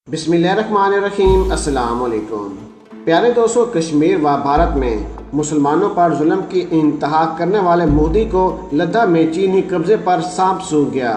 बिस्मिल्लाहिर्रहमानिर्रहीम। अस्सलाम वालेकुम। प्यारे दोस्तों, कश्मीर व भारत में मुसलमानों पर जुल्म की इंतहा करने वाले मोदी को लद्दाख में चीनी कब्जे पर सांप सूंघ गया।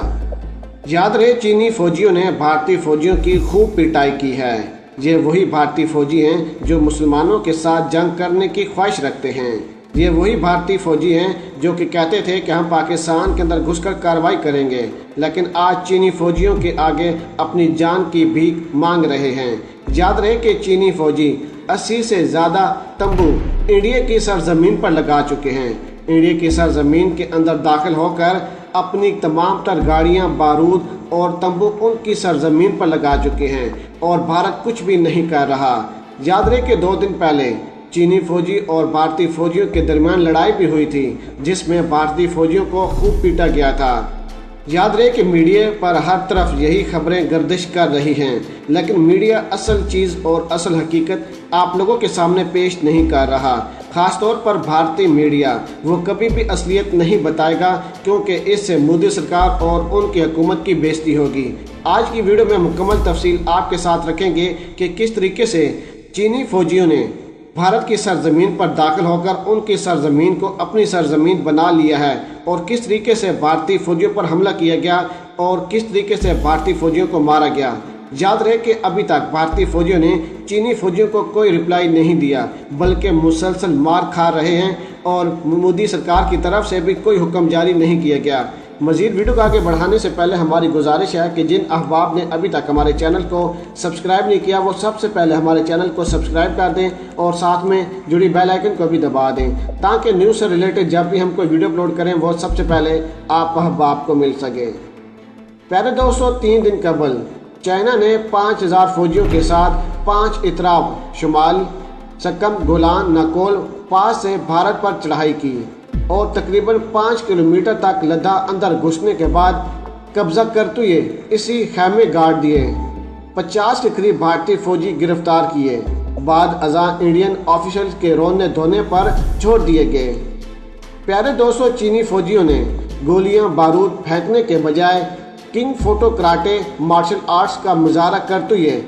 याद रहे, चीनी फौजियों ने भारतीय फौजियों की खूब पिटाई की है। ये वही भारतीय फौजी हैं जो मुसलमानों के साथ जंग करने की ख्वाहिश रखते हैं। ये वही भारतीय फौजी हैं जो कि कहते थे कि हम पाकिस्तान के अंदर घुसकर कार्रवाई करेंगे, लेकिन आज चीनी फौजियों के आगे अपनी जान की भीख मांग रहे हैं। याद रहे कि चीनी फौजी 80 से ज़्यादा तंबू इंडिया की सरजमीन पर लगा चुके हैं। इंडिया की सरजमीन के अंदर दाखिल होकर अपनी तमाम तर गाड़ियाँ, बारूद और तंबू उनकी सरजमीन पर लगा चुके हैं और भारत कुछ भी नहीं कर रहा। याद रहे कि 2 दिन पहले चीनी फौजी और भारतीय फौजियों के दरमियान लड़ाई भी हुई थी, जिसमें भारतीय फौजियों को खूब पीटा गया था। याद रहे कि मीडिया पर हर तरफ यही खबरें गर्दिश कर रही हैं, लेकिन मीडिया असल चीज़ और असल हकीकत आप लोगों के सामने पेश नहीं कर रहा। ख़ास तौर पर भारतीय मीडिया वो कभी भी असलियत नहीं बताएगा, क्योंकि इससे मोदी सरकार और उनकी हुकूमत की बेइज्जती होगी। आज की वीडियो में मुकम्मल तफसील आपके साथ रखेंगे कि किस तरीके से चीनी फौजियों ने भारत की सरजमीन पर दाखिल होकर उनकी सरजमीन को अपनी सरजमीन बना लिया है और किस तरीके से भारतीय फौजियों पर हमला किया गया और किस तरीके से भारतीय फौजियों को मारा गया। याद रहे कि अभी तक भारतीय फौजियों ने चीनी फौजियों को कोई रिप्लाई नहीं दिया, बल्कि मुसलसल मार खा रहे हैं और मोदी सरकार की तरफ से भी कोई हुक्म जारी नहीं किया गया। मज़ीद वीडियो को आगे बढ़ाने से पहले हमारी गुजारिश है कि जिन अहबाब ने अभी तक हमारे चैनल को सब्सक्राइब नहीं किया, वो सबसे पहले हमारे चैनल को सब्सक्राइब कर दें और साथ में जुड़ी बेल आइकन को भी दबा दें, ताकि न्यूज़ से रिलेटेड जब भी हम कोई वीडियो अपलोड करें वो सबसे पहले आप अहबाब को मिल सके। प्यारे दोस्तों, 3 दिन कबल चाइना ने 5000 फौजियों के साथ 5 इतराब शुमाल सक्कम गोलान नाकोल पास से भारत पर चढ़ाई की और तकरीबन 5 किलोमीटर तक लद्दाख अंदर घुसने के बाद कब्जा करते हुए इसी खैमे गाड़ दिए। 50 के करीब भारतीय फौजी गिरफ्तार किए, बाद अज़ां इंडियन ऑफिशियल के रोने धोने पर छोड़ दिए गए। प्यारे दोस्तों, चीनी फौजियों ने गोलियां बारूद फेंकने के बजाय kung fu karate martial arts का मुजाहरा करते हुए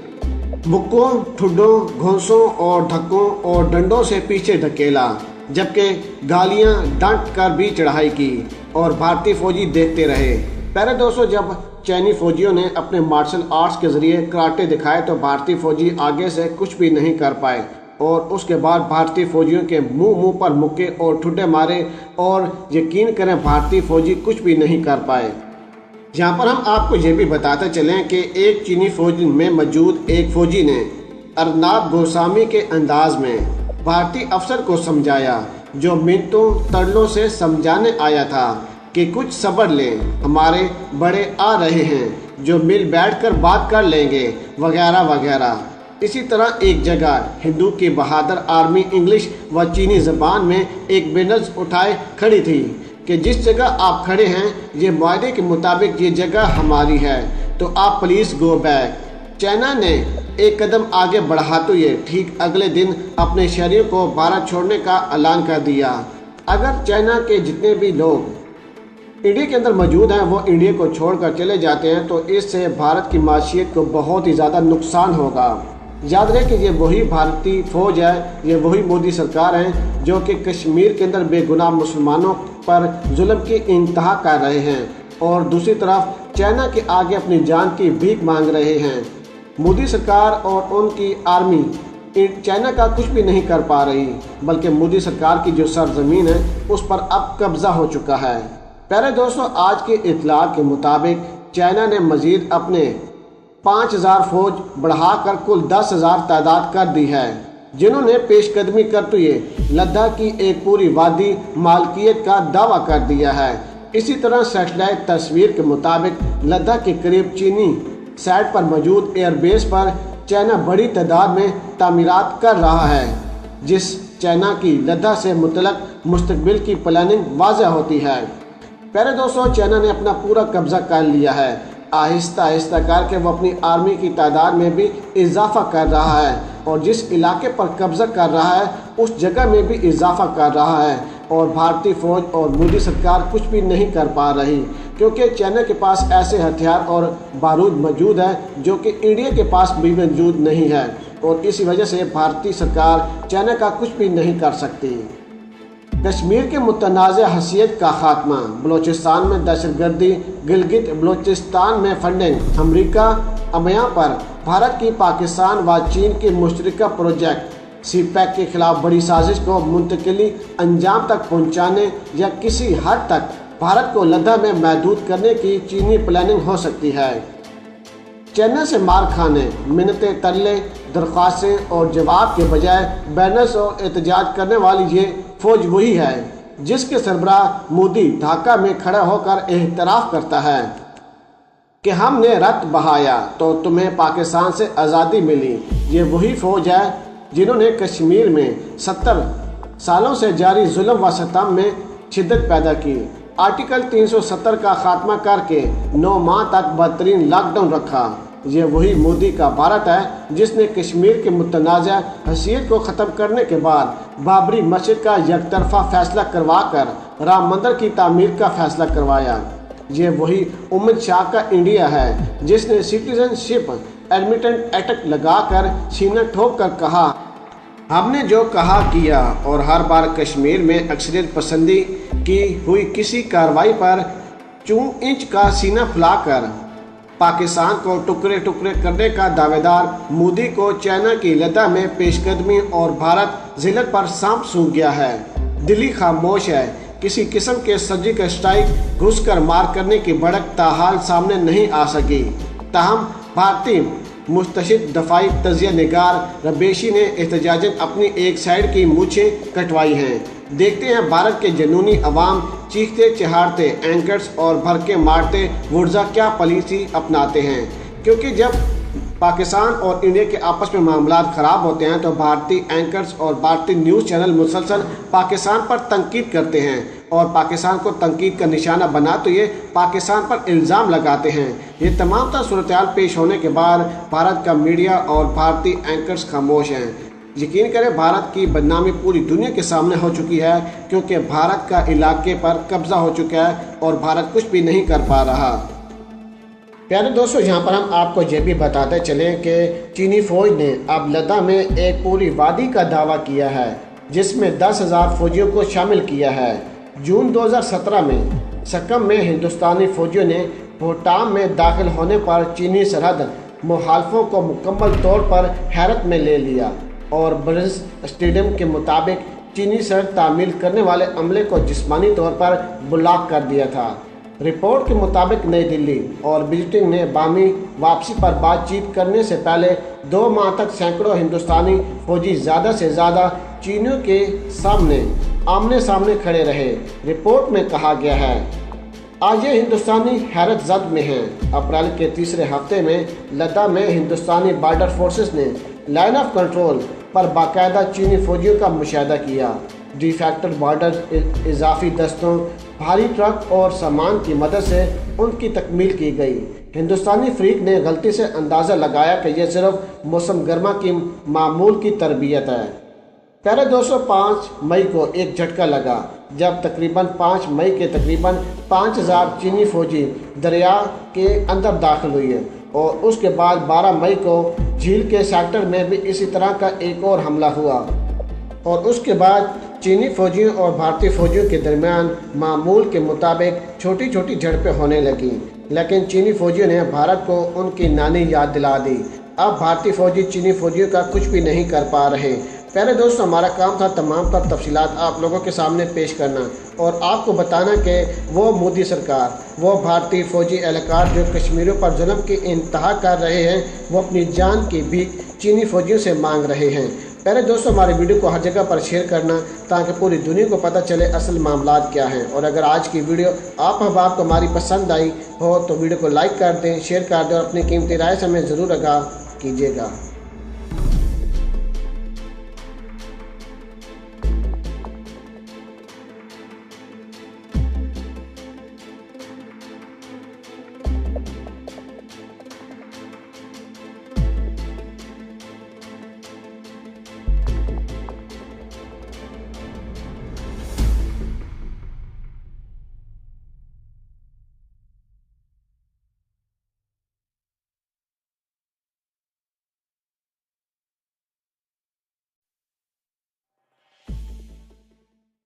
मुक्कों, ठुड्डों, घोंसों और धक्कों और डंडों से पीछे धकेला, जबकि गालियां डांट कर भी चढ़ाई की और भारतीय फौजी देखते रहे। प्यारे दोस्तों, जब चीनी फौजियों ने अपने मार्शल आर्ट्स के ज़रिए कराटे दिखाए तो भारतीय फौजी आगे से कुछ भी नहीं कर पाए और उसके बाद भारतीय फौजियों के मुंह पर मुक्के और ठुड्डे मारे और यकीन करें भारतीय फौजी कुछ भी नहीं कर पाए। यहाँ पर हम आपको ये भी बताते चलें कि एक चीनी फौज में मौजूद एक फौजी ने अर्नाब गोस्वामी के अंदाज में भारतीय अफसर को समझाया, जो मिनटों तरलों से समझाने आया था कि कुछ सब्र लें, हमारे बड़े आ रहे हैं जो मिल बैठकर बात कर लेंगे वगैरह वगैरह। इसी तरह एक जगह हिंदू की बहादुर आर्मी इंग्लिश व चीनी ज़बान में एक बैनर उठाए खड़ी थी कि जिस जगह आप खड़े हैं ये मुआहदे के मुताबिक ये जगह हमारी है, तो आप प्लीज़ गो बैक। चाइना ने एक कदम आगे बढ़ाते हुए ठीक अगले दिन अपने शहरियों को भारत छोड़ने का ऐलान कर दिया। अगर चाइना के जितने भी लोग इंडिया के अंदर मौजूद हैं वो इंडिया को छोड़कर चले जाते हैं तो इससे भारत की माशियत को बहुत ही ज़्यादा नुकसान होगा। याद रहे कि ये वही भारतीय फ़ौज है, ये वही मोदी सरकार है जो कि कश्मीर के अंदर बेगुनाह मुसलमानों पर जुल्म की इंतहा कर रहे हैं और दूसरी तरफ चाइना के आगे अपनी जान की भीख मांग रहे हैं। मोदी सरकार और उनकी आर्मी चाइना का कुछ भी नहीं कर पा रही, बल्कि मोदी सरकार की जो सरजमीन है उस पर अब कब्जा हो चुका है। प्यारे दोस्तों, आज के इत्तलात के मुताबिक चाइना ने मज़ीद अपने 5000 फौज बढ़ाकर कुल 10,000 तादाद कर दी है, जिन्होंने पेशकदमी करते हुए लद्दाख की एक पूरी वादी मालकियत का दावा कर दिया है। इसी तरह सैटेलाइट तस्वीर के मुताबिक लद्दाख के करीब चीनी साइट पर मौजूद एयरबेस पर चाइना बड़ी तादाद में तामीरात कर रहा है, जिस चाइना की लद्दाख से मुतल्लक मुस्तकबिल की प्लानिंग वाज़ह होती है। प्यारे दोस्तों, चाइना ने अपना पूरा कब्जा कर लिया है। आहिस्ता आहिस्ता करके वो अपनी आर्मी की तादाद में भी इजाफा कर रहा है और जिस इलाके पर कब्जा कर रहा है उस जगह में भी इजाफा कर रहा है और भारतीय फ़ौज और मोदी सरकार कुछ भी नहीं कर पा रही। کیونکہ چائنا کے پاس ایسے ہتھیار اور بارود موجود ہے جو کہ انڈیا کے پاس بھی موجود نہیں ہے، اور اسی وجہ سے بھارتی سرکار چائنا کا کچھ بھی نہیں کر سکتی۔ کشمیر کے متنازع حیثیت کا خاتمہ، بلوچستان میں دہشت گردی، گلگت بلوچستان میں فنڈنگ، امریکہ امیاں پر بھارت کی پاکستان و چین کے مشترکہ پروجیکٹ سی پیک کے خلاف بڑی سازش کو منتقلی انجام تک پہنچانے یا کسی حد تک بھارت کو لداخ میں محدود کرنے کی چینی پلاننگ ہو سکتی ہے۔ چائنا سے مار کھانے، منتیں، ترلے، درخواستیں اور جواب کے بجائے بینرز اور احتجاج کرنے والی یہ فوج وہی ہے جس کے سربراہ مودی ڈھاکہ میں کھڑا ہو کر اعتراف کرتا ہے کہ ہم نے رت بہایا تو تمہیں پاکستان سے آزادی ملی۔ یہ وہی فوج ہے جنہوں نے کشمیر میں 70 سالوں سے جاری ظلم و ستم میں شدت پیدا کی، آرٹیکل 370 کا خاتمہ کر کے 9 ماہ تک بدترین لاک ڈاؤن رکھا۔ یہ وہی مودی کا بھارت ہے جس نے کشمیر کے متنازع حیثیت کو ختم کرنے کے بعد بابری مسجد کا یک طرفہ فیصلہ کروا کر رام مندر کی تعمیر کا فیصلہ کروایا۔ یہ وہی امت شاہ کا انڈیا ہے جس نے سٹیزن شپ ایڈمٹنٹ ایکٹ لگا کر سینہ ٹھوک کر کہا ہم نے جو کہا کیا، اور ہر بار کشمیر میں اکثریت پسندی کی ہوئی کسی کارروائی پر چون انچ کا سینہ پھلا کر پاکستان کو ٹکڑے ٹکڑے کرنے کا دعوے دار مودی کو چائنا کی لداخ میں پیش قدمی اور بھارت ذلت پر سانپ سونگھ گیا ہے۔ دلی خاموش ہے، کسی قسم کے سرجیکل اسٹرائک گھس کر مار کرنے کی بھڑک تاحال سامنے نہیں آ سکی۔ تاہم بھارتی مستشد دفاعی تجزیہ نگار ربیشی نے احتجاجاً اپنی ایک سائیڈ کی مونچھیں کٹوائی ہیں۔ دیکھتے ہیں بھارت کے جنونی عوام چیختے چہارتے اینکرز اور بھر کے مارتے وڈزا کیا پالیسی اپناتے ہیں، کیونکہ جب پاکستان اور انڈیا کے آپس میں معاملات خراب ہوتے ہیں تو بھارتی اینکرز اور بھارتی نیوز چینل مسلسل پاکستان پر تنقید کرتے ہیں، اور پاکستان کو تنقید کا نشانہ بناتے ہوئے پاکستان پر الزام لگاتے ہیں۔ یہ تمام تر صورتحال پیش ہونے کے بعد بھارت کا میڈیا اور بھارتی اینکرز خاموش ہیں۔ یقین کریں بھارت کی بدنامی پوری دنیا کے سامنے ہو چکی ہے، کیونکہ بھارت کا علاقے پر قبضہ ہو چکا ہے اور بھارت کچھ بھی نہیں کر پا رہا۔ پیارے دوستو، یہاں پر ہم آپ کو یہ بھی بتاتے چلیں کہ چینی فوج نے اب لداخ میں ایک پوری وادی کا دعویٰ کیا ہے جس میں 10,000 فوجیوں کو شامل کیا ہے۔ جون 2017 میں سکم میں ہندوستانی فوجیوں نے بھوٹان میں داخل ہونے پر چینی سرحد مخالفوں کو مکمل طور پر حیرت میں لے لیا، اور برز اسٹیڈیم کے مطابق چینی سرحد تعمیل کرنے والے عملے کو جسمانی طور پر بلاک کر دیا تھا۔ رپورٹ کے مطابق نئی دلی اور بیجنگ نے بامی واپسی پر بات چیت کرنے سے پہلے 2 ماہ تک سینکڑوں ہندوستانی فوجی زیادہ سے زیادہ چینیوں کے سامنے آمنے سامنے کھڑے رہے۔ رپورٹ میں کہا گیا ہے آج یہ ہندوستانی حیرت زد میں ہیں۔ اپریل کے تیسرے ہفتے میں لداخ میں ہندوستانی بارڈر فورسز نے لائن آف کنٹرول پر باقاعدہ چینی فوجیوں کا مشاہدہ کیا۔ ڈی فیکٹر بارڈر اضافی دستوں، بھاری ٹرک اور سامان کی مدد سے ان کی تکمیل کی گئی۔ ہندوستانی فریق نے غلطی سے اندازہ لگایا کہ یہ صرف موسم گرما کی معمول کی تربیت ہے۔ پیارے دوستو، 5 مئی کو ایک جھٹکا لگا جب تقریباً 5 مئی کے تقریباً 5,000 چینی فوجی دریا کے اندر داخل ہوئے، اور اس کے بعد 12 مئی کو جھیل کے سیکٹر میں بھی اسی طرح کا ایک اور حملہ ہوا، اور اس کے بعد چینی فوجیوں اور بھارتی فوجیوں کے درمیان معمول کے مطابق چھوٹی چھوٹی جھڑپیں ہونے لگیں، لیکن چینی فوجیوں نے بھارت کو ان کی نانی یاد دلا دی۔ اب بھارتی فوجی چینی فوجیوں کا کچھ بھی نہیں کر پا رہے۔ پیارے دوستو، ہمارا کام تھا تمام تر تفصیلات آپ لوگوں کے سامنے پیش کرنا اور آپ کو بتانا کہ وہ مودی سرکار، وہ بھارتی فوجی اہلکار جو کشمیریوں پر ظلم کی انتہا کر رہے ہیں، وہ اپنی جان کی بھیک چینی فوجیوں سے مانگ رہے ہیں۔ پیارے دوستو، ہمارے ویڈیو کو ہر جگہ پر شیئر کرنا تاکہ پوری دنیا کو پتہ چلے اصل معاملات کیا ہیں، اور اگر آج کی ویڈیو آپ احباب کو ہماری پسند آئی ہو تو ویڈیو کو لائک کر دیں، شیئر کر دیں اور اپنی قیمتی رائے سے ہمیں ضرور آگاہ کیجیے گا۔